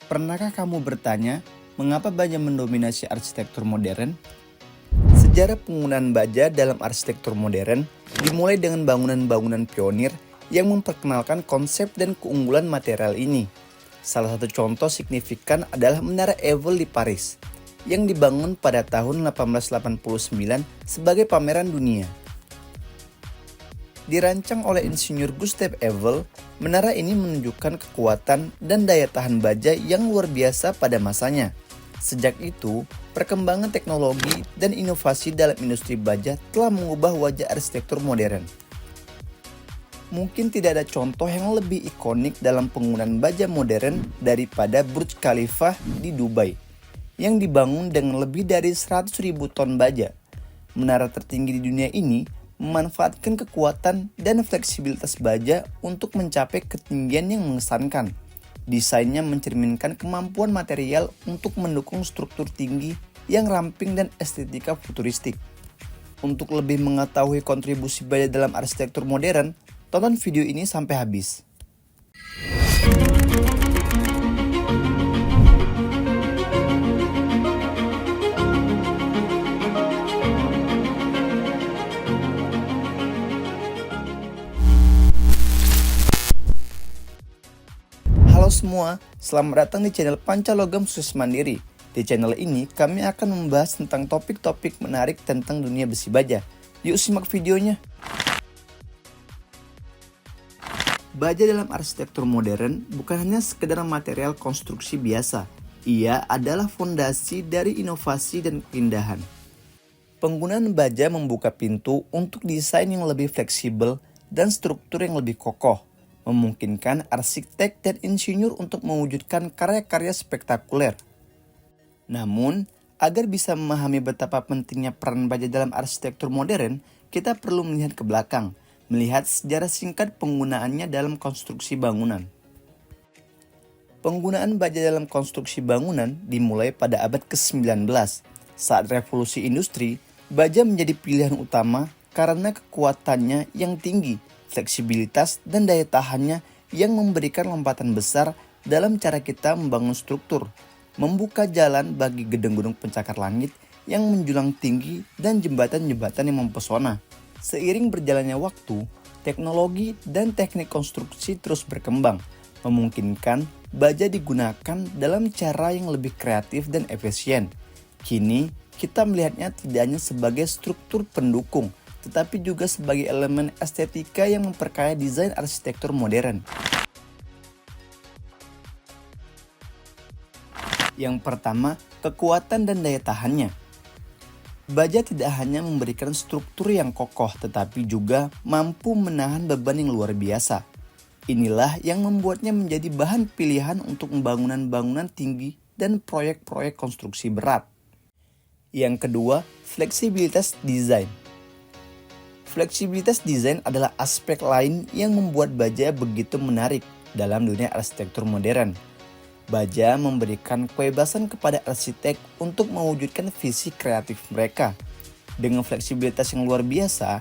Pernahkah kamu bertanya, mengapa baja mendominasi arsitektur modern? Sejarah penggunaan baja dalam arsitektur modern dimulai dengan bangunan-bangunan pionir yang memperkenalkan konsep dan keunggulan material ini. Salah satu contoh signifikan adalah Menara Eiffel di Paris, yang dibangun pada tahun 1889 sebagai pameran dunia. Dirancang oleh insinyur Gustave Eiffel, menara ini menunjukkan kekuatan dan daya tahan baja yang luar biasa pada masanya. Sejak itu, perkembangan teknologi dan inovasi dalam industri baja telah mengubah wajah arsitektur modern. Mungkin tidak ada contoh yang lebih ikonik dalam penggunaan baja modern daripada Burj Khalifa di Dubai, yang dibangun dengan lebih dari 100.000 ton baja. Menara tertinggi di dunia ini memanfaatkan kekuatan dan fleksibilitas baja untuk mencapai ketinggian yang mengesankan. Desainnya mencerminkan kemampuan material untuk mendukung struktur tinggi yang ramping dan estetika futuristik. Untuk lebih mengetahui kontribusi baja dalam arsitektur modern, tonton video ini sampai habis. Halo semua, selamat datang di channel Pancalogam Sukses Mandiri. Di channel ini, kami akan membahas tentang topik-topik menarik tentang dunia besi baja. Yuk simak videonya. Baja dalam arsitektur modern bukan hanya sekedar material konstruksi biasa. Ia adalah fondasi dari inovasi dan keindahan. Penggunaan baja membuka pintu untuk desain yang lebih fleksibel dan struktur yang lebih kokoh, memungkinkan arsitek dan insinyur untuk mewujudkan karya-karya spektakuler. Namun, agar bisa memahami betapa pentingnya peran baja dalam arsitektur modern, kita perlu melihat ke belakang, melihat sejarah singkat penggunaannya dalam konstruksi bangunan. Penggunaan baja dalam konstruksi bangunan dimulai pada abad ke-19. Saat revolusi industri, baja menjadi pilihan utama karena kekuatannya yang tinggi, fleksibilitas dan daya tahannya yang memberikan lompatan besar dalam cara kita membangun struktur, membuka jalan bagi gedung-gedung pencakar langit yang menjulang tinggi dan jembatan-jembatan yang mempesona. Seiring berjalannya waktu, teknologi dan teknik konstruksi terus berkembang, memungkinkan baja digunakan dalam cara yang lebih kreatif dan efisien. Kini, kita melihatnya tidak hanya sebagai struktur pendukung, tetapi juga sebagai elemen estetika yang memperkaya desain arsitektur modern. Yang pertama, kekuatan dan daya tahannya. Baja tidak hanya memberikan struktur yang kokoh, tetapi juga mampu menahan beban yang luar biasa. Inilah yang membuatnya menjadi bahan pilihan untuk bangunan-bangunan tinggi dan proyek-proyek konstruksi berat. Yang kedua, fleksibilitas desain. Fleksibilitas desain adalah aspek lain yang membuat baja begitu menarik dalam dunia arsitektur modern. Baja memberikan kebebasan kepada arsitek untuk mewujudkan visi kreatif mereka. Dengan fleksibilitas yang luar biasa,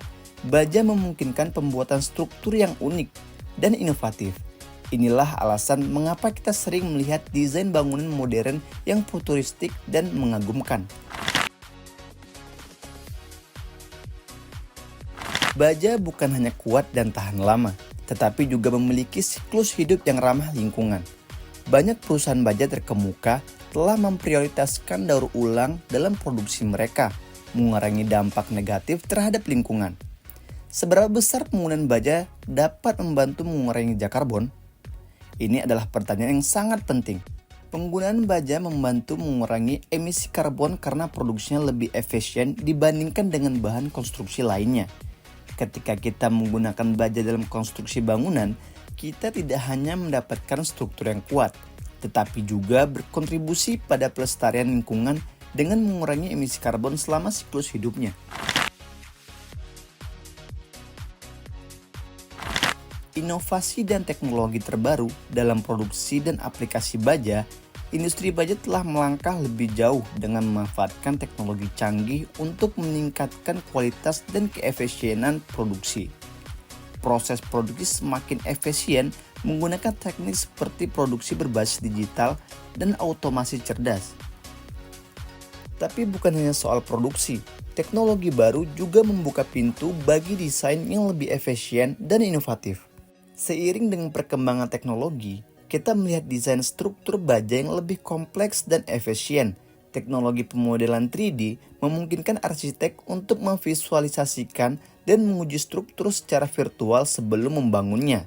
baja memungkinkan pembuatan struktur yang unik dan inovatif. Inilah alasan mengapa kita sering melihat desain bangunan modern yang futuristik dan mengagumkan. Baja bukan hanya kuat dan tahan lama, tetapi juga memiliki siklus hidup yang ramah lingkungan. Banyak perusahaan baja terkemuka telah memprioritaskan daur ulang dalam produksi mereka, mengurangi dampak negatif terhadap lingkungan. Seberapa besar penggunaan baja dapat membantu mengurangi jejak karbon? Ini adalah pertanyaan yang sangat penting. Penggunaan baja membantu mengurangi emisi karbon karena produksinya lebih efisien dibandingkan dengan bahan konstruksi lainnya. Ketika kita menggunakan baja dalam konstruksi bangunan, kita tidak hanya mendapatkan struktur yang kuat, tetapi juga berkontribusi pada pelestarian lingkungan dengan mengurangi emisi karbon selama siklus hidupnya. Inovasi dan teknologi terbaru dalam produksi dan aplikasi baja, industri baja telah melangkah lebih jauh dengan memanfaatkan teknologi canggih untuk meningkatkan kualitas dan keefisienan produksi. Proses produksi semakin efisien menggunakan teknik seperti produksi berbasis digital dan otomasi cerdas. Tapi bukan hanya soal produksi, teknologi baru juga membuka pintu bagi desain yang lebih efisien dan inovatif. Seiring dengan perkembangan teknologi, kita melihat desain struktur baja yang lebih kompleks dan efisien. Teknologi pemodelan 3D memungkinkan arsitek untuk memvisualisasikan dan menguji struktur secara virtual sebelum membangunnya.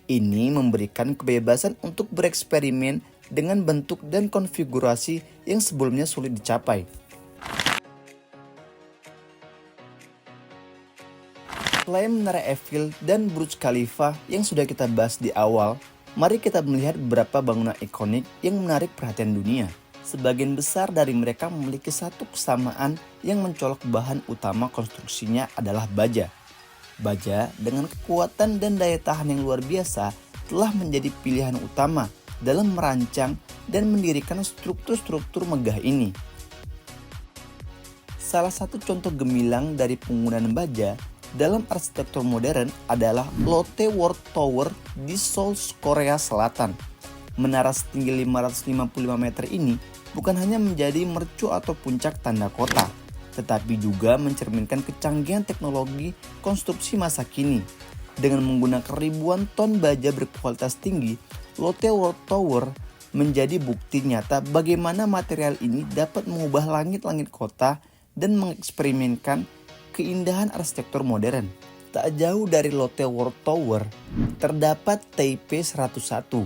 Ini memberikan kebebasan untuk bereksperimen dengan bentuk dan konfigurasi yang sebelumnya sulit dicapai. Selain Menara Eiffel dan Burj Khalifa yang sudah kita bahas di awal, mari kita melihat beberapa bangunan ikonik yang menarik perhatian dunia. Sebagian besar dari mereka memiliki satu kesamaan yang mencolok bahan utama konstruksinya adalah baja. Baja dengan kekuatan dan daya tahan yang luar biasa telah menjadi pilihan utama dalam merancang dan mendirikan struktur-struktur megah ini. Salah satu contoh gemilang dari penggunaan baja dalam arsitektur modern adalah Lotte World Tower di Seoul, Korea Selatan. Menara setinggi 555 meter ini bukan hanya menjadi mercu atau puncak tanda kota, tetapi juga mencerminkan kecanggihan teknologi konstruksi masa kini. Dengan menggunakan ribuan ton baja berkualitas tinggi, Lotte World Tower menjadi bukti nyata bagaimana material ini dapat mengubah langit-langit kota dan mengeksperimenkan keindahan arsitektur modern. Tak jauh dari Lotte World Tower, terdapat Taipei 101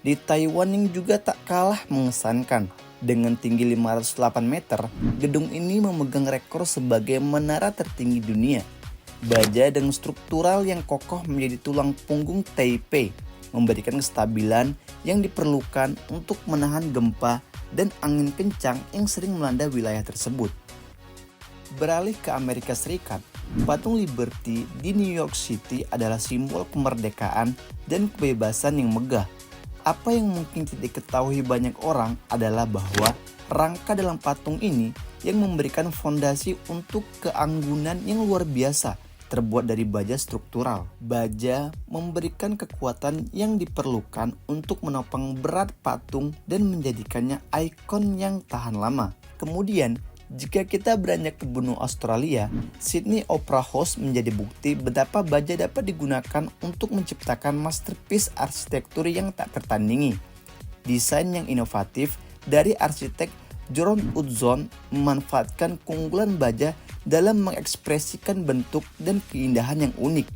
di Taiwan yang juga tak kalah mengesankan. Dengan tinggi 508 meter, gedung ini memegang rekor sebagai menara tertinggi dunia. Baja dengan struktural yang kokoh menjadi tulang punggung Taipei, memberikan kestabilan yang diperlukan untuk menahan gempa dan angin kencang yang sering melanda wilayah tersebut. Beralih ke Amerika Serikat, patung Liberty di New York City adalah simbol kemerdekaan dan kebebasan yang megah. Apa yang mungkin tidak diketahui banyak orang adalah bahwa rangka dalam patung ini yang memberikan fondasi untuk keanggunan yang luar biasa terbuat dari baja struktural. Baja memberikan kekuatan yang diperlukan untuk menopang berat patung dan menjadikannya ikon yang tahan lama. Kemudian, jika kita beranjak ke benua Australia, Sydney Opera House menjadi bukti betapa baja dapat digunakan untuk menciptakan masterpiece arsitektur yang tak tertandingi. Desain yang inovatif dari arsitek Jordan Utzon memanfaatkan keunggulan baja dalam mengekspresikan bentuk dan keindahan yang unik,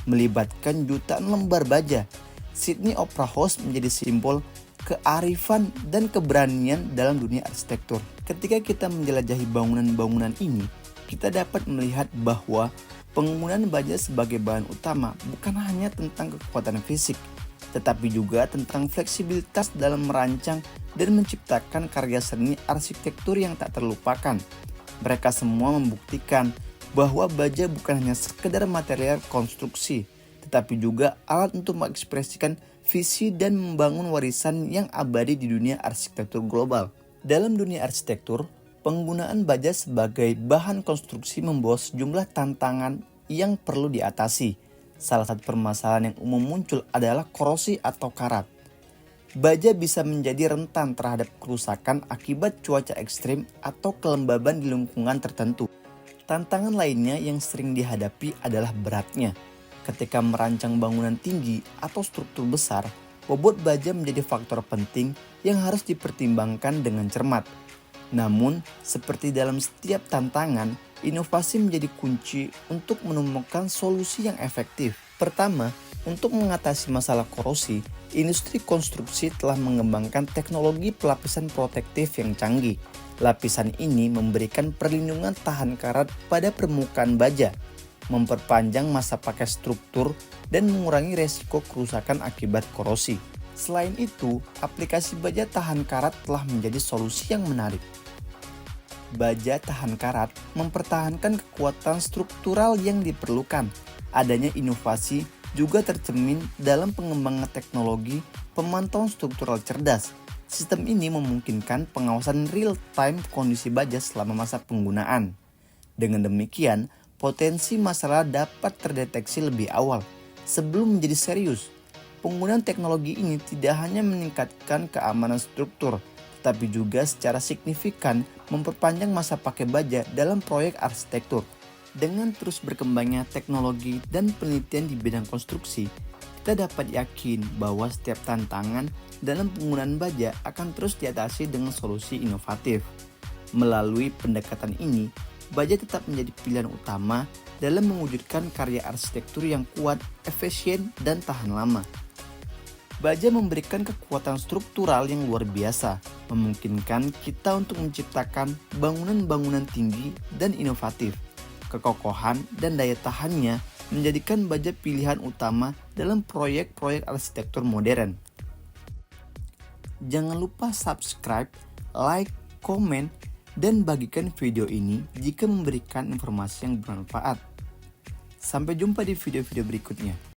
melibatkan jutaan lembar baja. Sydney Opera House menjadi simbol kearifan dan keberanian dalam dunia arsitektur. Ketika kita menjelajahi bangunan-bangunan ini, kita dapat melihat bahwa penggunaan baja sebagai bahan utama bukan hanya tentang kekuatan fisik, tetapi juga tentang fleksibilitas dalam merancang dan menciptakan karya seni arsitektur yang tak terlupakan. Mereka semua membuktikan bahwa baja bukan hanya sekedar material konstruksi, tetapi juga alat untuk mengekspresikan visi dan membangun warisan yang abadi di dunia arsitektur global. Dalam dunia arsitektur, penggunaan baja sebagai bahan konstruksi membawa sejumlah tantangan yang perlu diatasi. Salah satu permasalahan yang umum muncul adalah korosi atau karat. Baja bisa menjadi rentan terhadap kerusakan akibat cuaca ekstrim atau kelembaban di lingkungan tertentu. Tantangan lainnya yang sering dihadapi adalah beratnya. Ketika merancang bangunan tinggi atau struktur besar, bobot baja menjadi faktor penting yang harus dipertimbangkan dengan cermat. Namun, seperti dalam setiap tantangan, inovasi menjadi kunci untuk menemukan solusi yang efektif. Pertama, untuk mengatasi masalah korosi, industri konstruksi telah mengembangkan teknologi pelapisan protektif yang canggih. Lapisan ini memberikan perlindungan tahan karat pada permukaan baja, memperpanjang masa pakai struktur, dan mengurangi resiko kerusakan akibat korosi. Selain itu, aplikasi baja tahan karat telah menjadi solusi yang menarik. Baja tahan karat mempertahankan kekuatan struktural yang diperlukan. Adanya inovasi juga tercermin dalam pengembangan teknologi pemantauan struktural cerdas. Sistem ini memungkinkan pengawasan real-time kondisi baja selama masa penggunaan. Dengan demikian, potensi masalah dapat terdeteksi lebih awal sebelum menjadi serius. Penggunaan teknologi ini tidak hanya meningkatkan keamanan struktur, tetapi juga secara signifikan memperpanjang masa pakai baja dalam proyek arsitektur. Dengan terus berkembangnya teknologi dan penelitian di bidang konstruksi, kita dapat yakin bahwa setiap tantangan dalam penggunaan baja akan terus diatasi dengan solusi inovatif. Melalui pendekatan ini, baja tetap menjadi pilihan utama dalam mewujudkan karya arsitektur yang kuat, efisien, dan tahan lama. Baja memberikan kekuatan struktural yang luar biasa, memungkinkan kita untuk menciptakan bangunan-bangunan tinggi dan inovatif. Kekokohan dan daya tahannya menjadikan baja pilihan utama dalam proyek-proyek arsitektur modern. Jangan lupa subscribe, like, komen, dan bagikan video ini jika memberikan informasi yang bermanfaat. Sampai jumpa di video-video berikutnya.